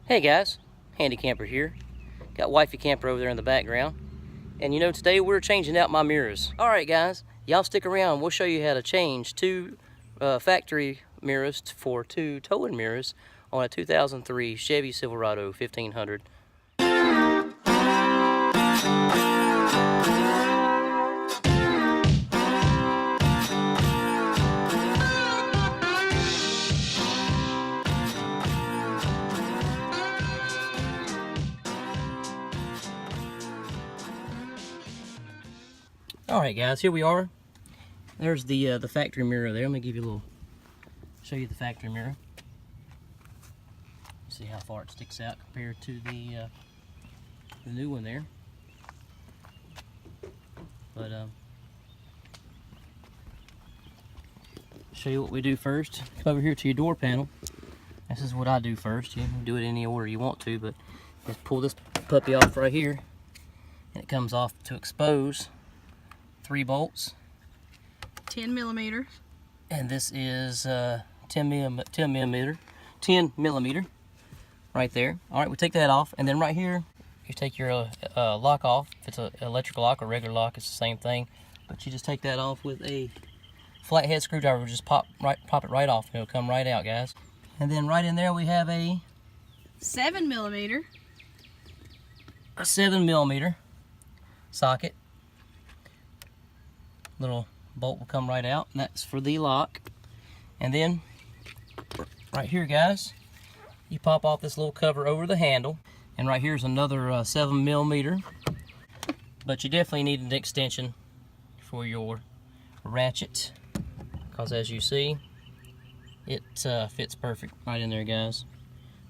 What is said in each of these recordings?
Hey guys, Handy Camper here. Got Wifey Camper over there in the background. And you know, today we're changing out my mirrors. Alright guys, y'all stick around. We'll show you how to change two factory mirrors for two towing mirrors on a 2003 Chevy Silverado 1500. Alright guys, here we are. There's the factory mirror there. Let me give you a little, show you the factory mirror. See how far it sticks out compared to the new one there. But show you what we do first. Come over here to your door panel. This is what I do first. You can do it any order you want to, but just pull this puppy off right here, and it comes off to expose 3 bolts. 10 millimeters. And this is 10 millimeter right there. All right, we take that off, and then right here you take your lock off. If it's an electrical lock or regular lock, it's the same thing. But you just take that off with a flathead screwdriver. Just pop it right off, and it'll come right out, guys. And then right in there we have a 7 millimeter. A 7 millimeter socket. Little bolt will come right out, and that's for the lock. And then right here, guys, you pop off this little cover over the handle, and right here's another 7 millimeter. But you definitely need an extension for your ratchet, because as you see, it fits perfect right in there, guys.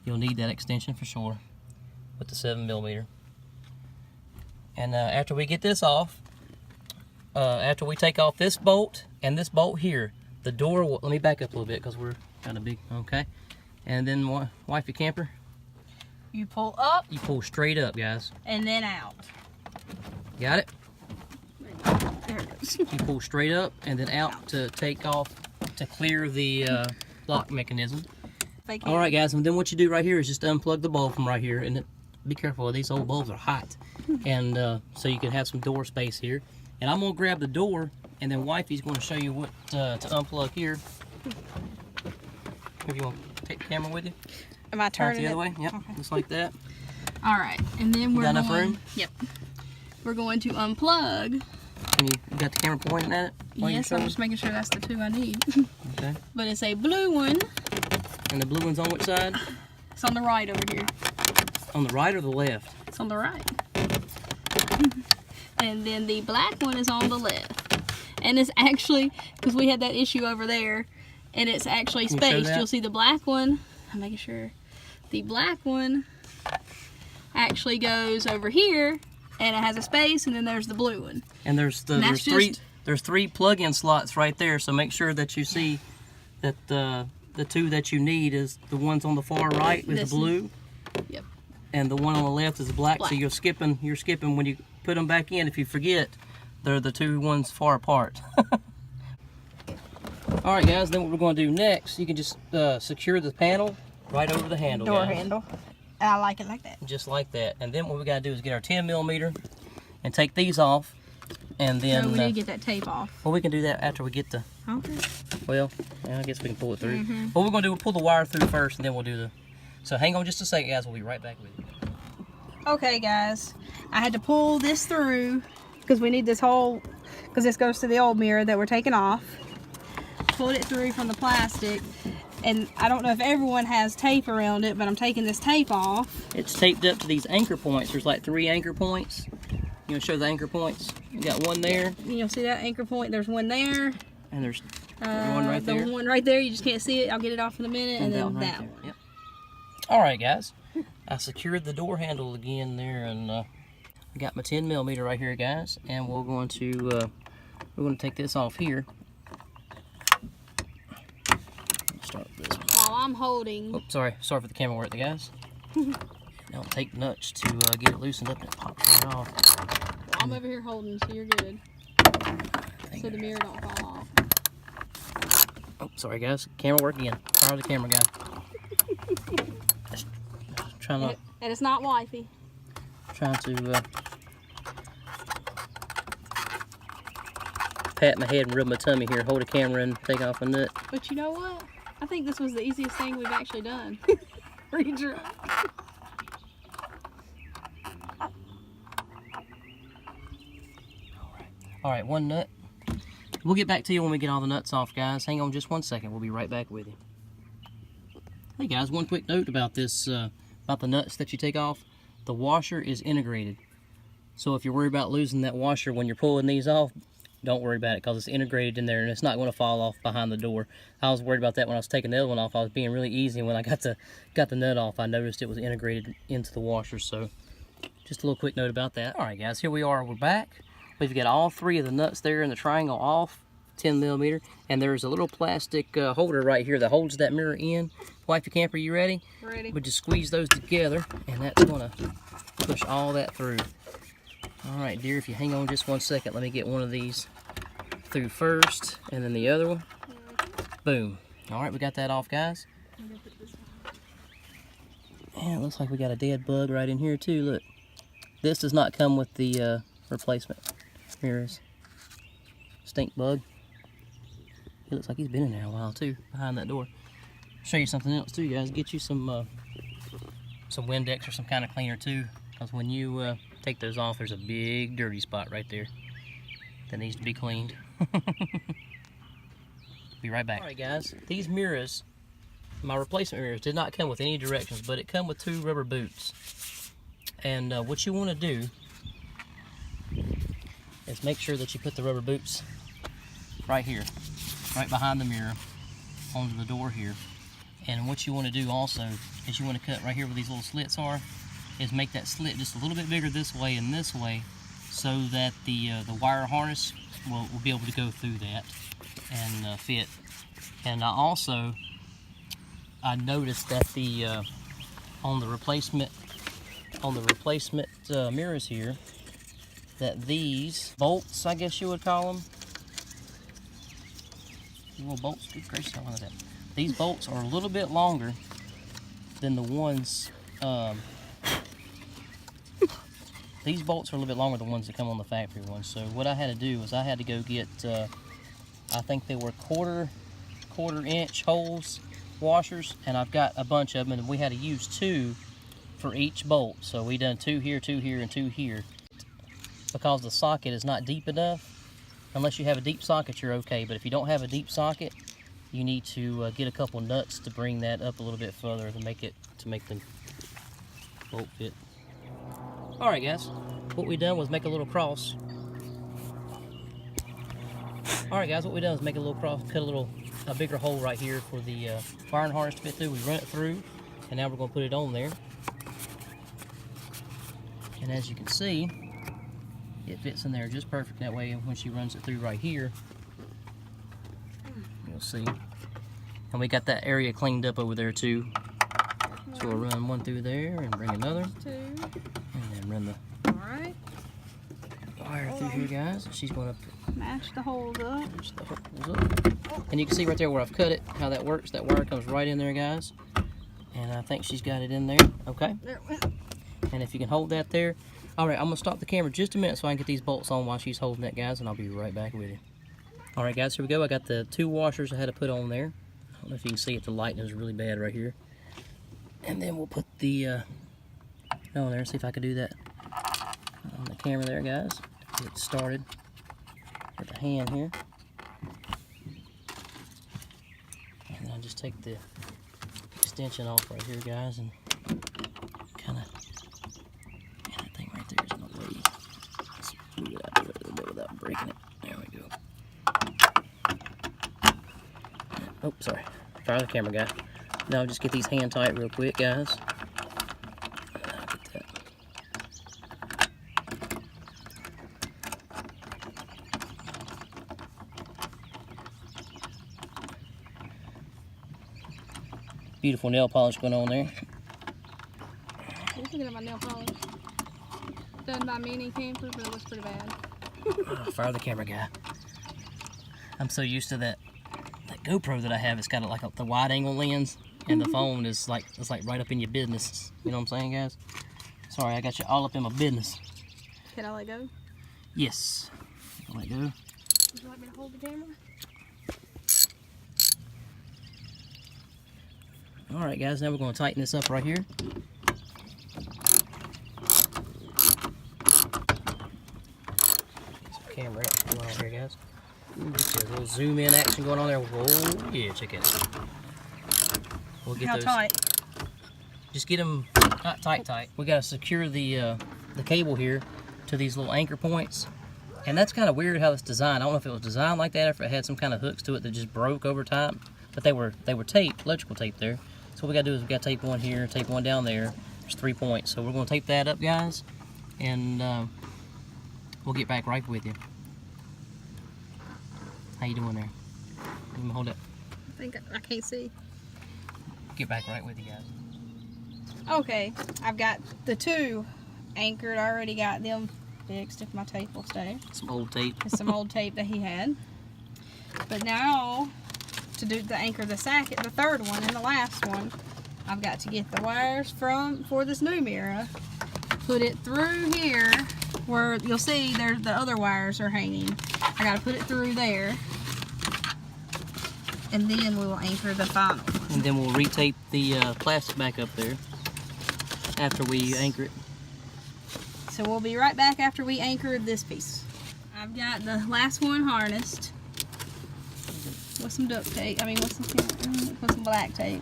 You'll need that extension for sure with the 7 millimeter. And after we get this off, after we take off this bolt and this bolt here, the door will, let me back up a little bit because we're kind of big, okay? And then Wifey Camper, You pull up. you pull straight up, guys. And then out. Got it? There it goes. You pull straight up and then out to take off, to clear the lock mechanism. All right, guys, and then what you do right here is just unplug the bulb from right here, and be careful, these old bulbs are hot, and so you can have some door space here. And I'm gonna grab the door, and then Wifey's gonna show you what to unplug here. If you want to take the camera with you. Am I Turn it turning the other way? Yep, Okay. just like that. All right, and then we're got enough going. room? Yep. We're going to unplug. And you got the camera pointing at it? while you're Yes, I'm showing? just making sure that's the 2 I need. Okay. But it's a blue one. And the blue one's on which side? It's on the right over here. On the right or the left? It's on the right. And then the black one is on the left. And it's actually, because we had that issue over there, and it's actually Can you show spaced. that? You'll see the black one. I'm making sure. The black one actually goes over here, and it has a space, and then there's the blue one. And there's And that's there's three plug-in slots right there, so make sure that you see that the 2 that you need is the ones on the far right is This the blue. Yep. And the one on the left is the black. So Black. you're skipping when you put them back in. If you forget, they're the 2 ones far apart. All right, guys. Then what we're going to do next, you can just secure the panel right over the handle. Door guys. handle. I like it like that. Just like that. And then what we got to do is get our 10 millimeter and take these off. And then So we need to get that tape off. well, we can do that after we get the. Okay. Well, I guess we can pull it through. What we're going to do, we'll pull the wire through first, and then we'll do the. So hang on just a second, guys. We'll be right back with you. Okay, guys. I had to pull this through because we need this whole, because this goes to the old mirror that we're taking off. Pulled it through from the plastic, and I don't know if everyone has tape around it, but I'm taking this tape off. It's taped up to these anchor points. There's like 3 anchor points. You want to show the anchor points? You got one there, You'll see that anchor point. There's one there. and there's one right there. The one right there, you just can't see it. I'll get it off in a minute, and then one right that there. one. Yep. All right, guys. I secured the door handle again there, and I got my 10 millimeter right here, guys. And we're going to take this off here. Let's start with this one. While I'm holding, Oh, sorry for the camera work, guys. Don't take much to get it loosened up and it pops right off. I'm over here holding, so you're good. So the mirror don't fall off. Oh, sorry guys. Camera work again. Sorry the camera guy. Just trying to... And it's not wifey. Trying to pat my head and rub my tummy here, hold the camera and take off a nut. But you know what? I think this was the easiest thing we've actually done. Redrug. Alright, one nut. We'll get back to you when we get all the nuts off, guys. Hang on just 1 second. We'll be right back with you. Hey guys, one quick note about this, about the nuts that you take off. The washer is integrated. So if you're worried about losing that washer when you're pulling these off, don't worry about it because it's integrated in there and it's not going to fall off behind the door. I was worried about that when I was taking the other one off. I was being really easy. When I got the nut off, I noticed it was integrated into the washer. So just a little quick note about that. Alright guys, here we are. We're back. We've got all 3 of the nuts there in the triangle off, 10mm, and there's a little plastic holder right here that holds that mirror in. Wifey Camper, you ready? Ready. We just squeeze those together, and that's going to push all that through. Alright dear, if you hang on just 1 second, let me get one of these through first, and then the other one. Boom. Alright, we got that off, guys. And it looks like we got a dead bug right in here too, look. This does not come with the replacement mirrors. Stink bug. He looks like he's been in there a while too, behind that door. Show you something else too, guys. Get you some Windex or some kind of cleaner too, because when you take those off, there's a big dirty spot right there that needs to be cleaned. Be right back. Alright guys, these mirrors, my replacement mirrors, did not come with any directions, but it come with 2 rubber boots. And what you want to do is make sure that you put the rubber boots right here, right behind the mirror, onto the door here. And what you want to do also is you want to cut right here where these little slits are, is make that slit just a little bit bigger this way and this way, so that the wire harness will be able to go through that and fit. And I noticed that the on the replacement mirrors here, that these bolts, I guess you would call them, little bolts, good gracious, I wanted that. These bolts are a little bit longer than the ones, these bolts are a little bit longer than the ones that come on the factory ones. So what I had to do was I had to go get, I think they were quarter inch holes, washers, and I've got a bunch of them, and we had to use 2 for each bolt. So we done 2 here, 2 here, and 2 here. Because the socket is not deep enough, unless you have a deep socket, you're okay. But if you don't have a deep socket, you need to get a couple nuts to bring that up a little bit further to make the bolt fit. All right, guys, what we done was make a little cross. All right, guys, what we done is make a little cross, cut a bigger hole right here for the wiring harness to fit through. We run it through, and now we're going to put it on there. And as you can see, it fits in there just perfect. That way, when she runs it through right here, you'll see. And we got that area cleaned up over there too. So we'll run one through there and bring another. 2. And then run the wire through here, guys. She's going to Mash the holes up. mash the holes up. And you can see right there where I've cut it, how that works. That wire comes right in there, guys. And I think she's got it in there. Okay. There it went. And if you can hold that there. Alright, I'm going to stop the camera just a minute so I can get these bolts on while she's holding that, guys, and I'll be right back with you. Alright guys, here we go. I got the 2 washers I had to put on there. I don't know if you can see it, the lighting is really bad right here. And then we'll put the on there, see if I can do that on the camera there, guys. Get it started with the hand here. And then I'll just take the extension off right here, guys, and kind of, and that thing right there is in the way. Let's move it out of it a little bit without breaking it. There we go. Oh, sorry. Fire the camera, guy. Now I'll just get these hand tight real quick, guys. Get that. Beautiful nail polish going on there. Just looking at my nail polish. Done by Mini Camper, but it looks pretty bad. Fire the camera, guy. I'm so used to that GoPro that I have. It's got like the wide angle lens, and the phone is like, it's like right up in your business. You know what I'm saying, guys? Sorry, I got you all up in my business. Can I let go? Yes. Let go. Would you like me to hold the camera? All right, guys, now we're going to tighten this up right here. Camera going on here, guys. Get a little zoom in action going on there. Whoa, yeah, check it out. We'll get How those. tight? Just get them not tight. We gotta secure the cable here to these little anchor points, and that's kind of weird how it's designed. I don't know if it was designed like that or if it had some kind of hooks to it that just broke over time. But they were taped, electrical tape there. So what we gotta do is we gotta tape one here, tape one down there. There's 3 points, so we're gonna tape that up, guys, and we'll get back right with you. How you doing there? Let me hold it. I think I can't see. Get back right with you guys. Okay, I've got the 2 anchored. I already got them fixed if my tape will stay. Some old tape. It's some old tape that he had. But now, to do the anchor the 3rd one and the last one, I've got to get the wires for this new mirror, put it through here where you'll see there the other wires are hanging. I got to put it through there, and then we will anchor the final. And then we'll retape the plastic back up there after we anchor it. So we'll be right back after we anchor this piece. I've got the last one harnessed with some duct tape. I mean, with some black tape.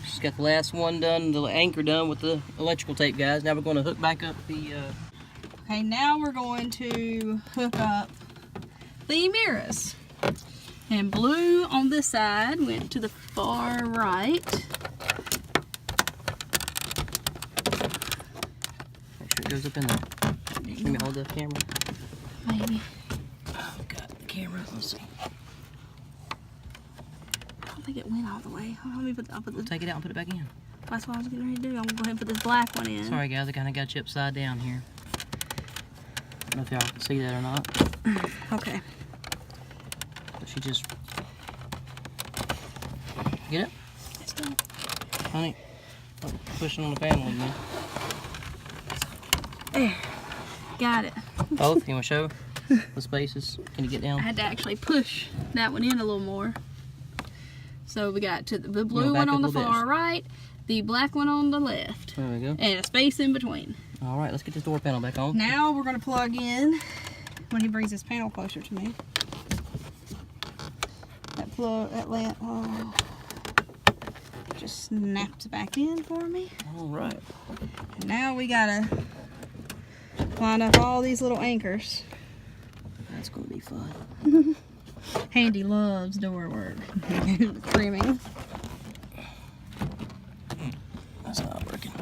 Just got the last one done, the anchor done with the electrical tape, guys. Now we're going to hook back up the... Okay, now we're going to hook up the mirrors. And blue on this side went to the far right. Make sure it goes up in there. Let me hold the camera. Maybe. Oh, got the camera. Let's see. I don't think it went all the way. Hold on, I'll put this. Take it out and put it back in. That's what I was getting ready to do. I'm gonna go ahead and put this black one in. Sorry, guys. I kind of got you upside down here. I don't know if y'all can see that or not. Okay. But she just... Get it? It's done. Honey, pushing on the panel again. There. Got it. Both? You want to show the spaces? Can you get I down? had to actually push that one in a little more. So we got to the blue back one up on a the little bit. far right, the black one on the left, There we go. and a space in between. All right, let's get this door panel back on. Now we're going to plug in, when he brings this panel closer to me, that lamp just snapped back in for me. All right. And now we got to line up all these little anchors. That's going to be fun. Handy loves door work. Trimming. That's not working.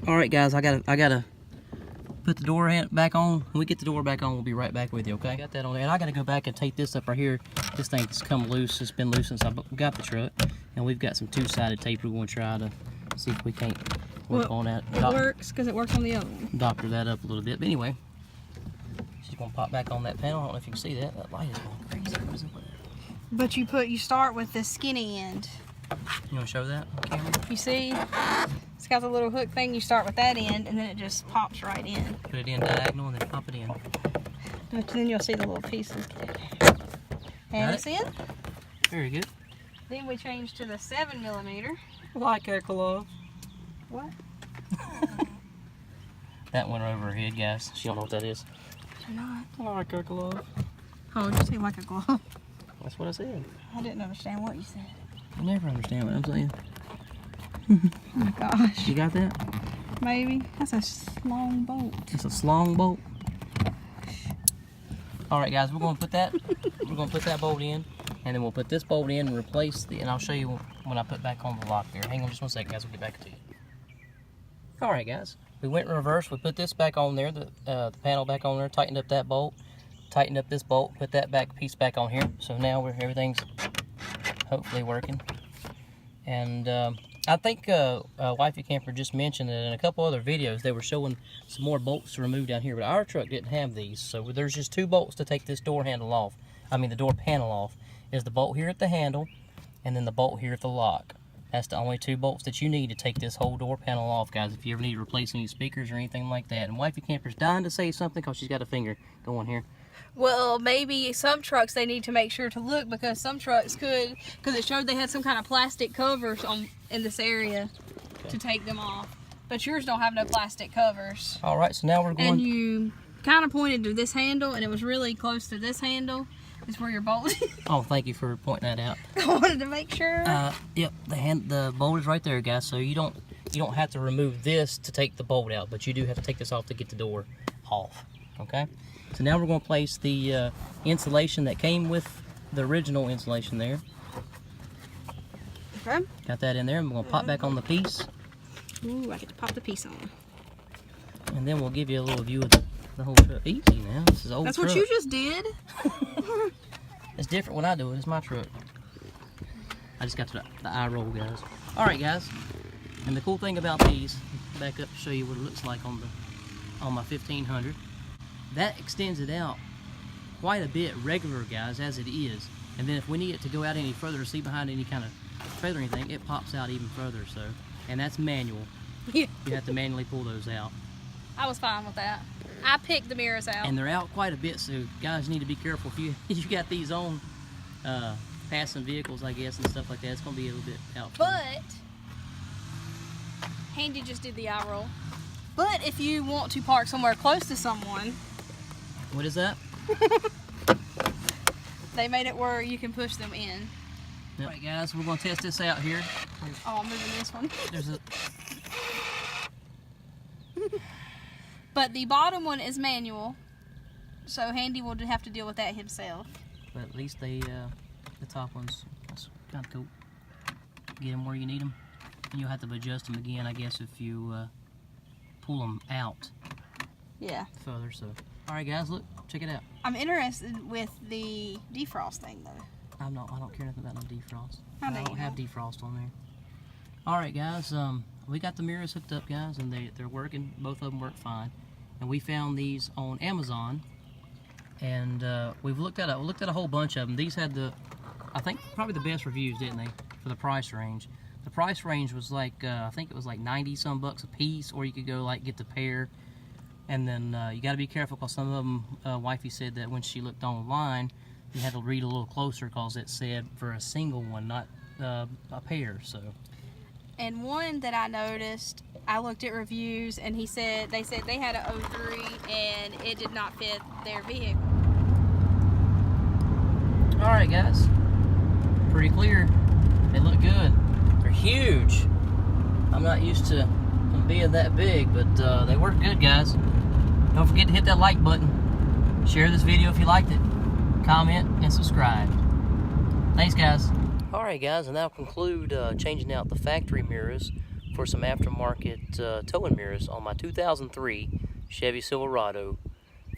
All right, guys, I gotta put the door back on. When we get the door back on, we'll be right back with you. Okay? I got that on there, and I gotta go back and tape this up right here. This thing's come loose. It's been loose since I got the truck, and we've got some 2-sided tape. We're going to try to see if we can't work on that. It works because it works on the other one. Doctor that up a little bit. But anyway, she's gonna pop back on that panel. I don't know if you can see that. That light is going crazy. What is it with it? But you start with the skinny end. You want to show that on camera? You see, it's got the little hook thing. You start with that end, and then it just pops right in. Put it in diagonal and then pop it in. But then you'll see the little pieces. And Got it's it? in. Very good. Then we change to the 7mm. Like a glove. What? That went over her head, guys. She don't know what that is. You're not. Like a glove. Oh, you say like a glove? That's what I said. I didn't understand what you said. You never understand what I'm saying. Oh my gosh. You got that? Maybe. That's a long bolt. It's a slong bolt. All right, guys, we're gonna put that bolt in, and then we'll put this bolt in and replace and I'll show you when I put back on the lock there. Hang on just one second, guys. We'll get back to you. All right, guys. We went in reverse. We put this back on there, the panel back on there, tightened up that bolt, tightened up this bolt, put that piece back on here. So now everything's hopefully working. And I think Wifey Camper just mentioned that in a couple other videos they were showing some more bolts to remove down here, but our truck didn't have these. So there's just 2 bolts to take this door handle off. I mean the door panel off. Is the bolt here at the handle, and then the bolt here at the lock. That's the only 2 bolts that you need to take this whole door panel off, guys, if you ever need to replace any speakers or anything like that. And Wifey Camper's dying to say something because she's got a finger going here. Well, maybe some trucks they need to make sure to look, because some trucks could, because it showed they had some kind of plastic covers in this area to take them off. But yours don't have no plastic covers. All right, so now we're going... And you kind of pointed to this handle, and it was really close to this handle. Is where your bolt is. Oh, thank you for pointing that out. I wanted to make sure. Yep, the bolt is right there, guys. So you don't have to remove this to take the bolt out, but you do have to take this off to get the door off. Okay. So now we're going to place the insulation that came with the original insulation there. Okay. Got that in there, and we're going to pop back on the piece. Ooh, I get to pop the piece on. And then we'll give you a little view of the whole truck. Easy now. This is old. That's truck. what you just did. It's different when I do it. It's my truck. I just got to the eye roll, guys. All right, guys. And the cool thing about these, back up to show you what it looks like on my 1500. That extends it out quite a bit regular, guys, as it is. And then if we need it to go out any further to see behind any kind of trailer or anything, it pops out even further. So, and that's manual. Yeah. You have to manually pull those out. I was fine with that. I picked the mirrors out. And they're out quite a bit, so guys need to be careful. If you got these on passing vehicles, I guess, and stuff like that, it's going to be a little bit out. But Handy just did the eye roll. But if you want to park somewhere close to someone, what is that? they made it where you can push them in. Yep. All right, guys, we're going to test this out here. Oh, I'm moving this one. There's a... But the bottom one is manual, so Handy will have to deal with that himself. But at least the top ones, that's kind of cool. Get them where you need them. And you'll have to adjust them again, I guess, if you pull them out. Yeah. Further, so. All right, guys, look, check it out. I'm interested with the defrost thing, though. I don't care nothing about no defrost. I don't have defrost on there. All right, guys, we got the mirrors hooked up, guys, and they're working. Both of them work fine. And we found these on Amazon, and we've looked at a whole bunch of them. These had I think probably the best reviews, didn't they, for the price range? The price range was like I think it was like 90 some bucks a piece, or you could go like get the pair. And then you got to be careful, because some of them, Wifey said that when she looked online, you had to read a little closer, because it said for a single one, not a pair. So. And one that I noticed, I looked at reviews, and they said they had an 03 and it did not fit their vehicle. All right, guys, pretty clear. They look good. They're huge. I'm not used to them being that big, but they work good, guys. Don't forget to hit that like button. Share this video if you liked it. Comment and subscribe. Thanks, guys. Alright, guys, and that'll conclude changing out the factory mirrors for some aftermarket towing mirrors on my 2003 Chevy Silverado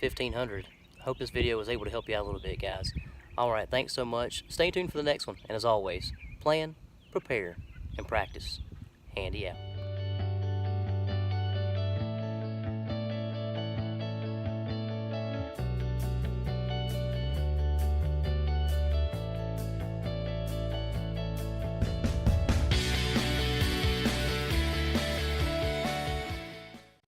1500. Hope this video was able to help you out a little bit, guys. Alright, thanks so much. Stay tuned for the next one. And as always, plan, prepare, and practice. Handy out.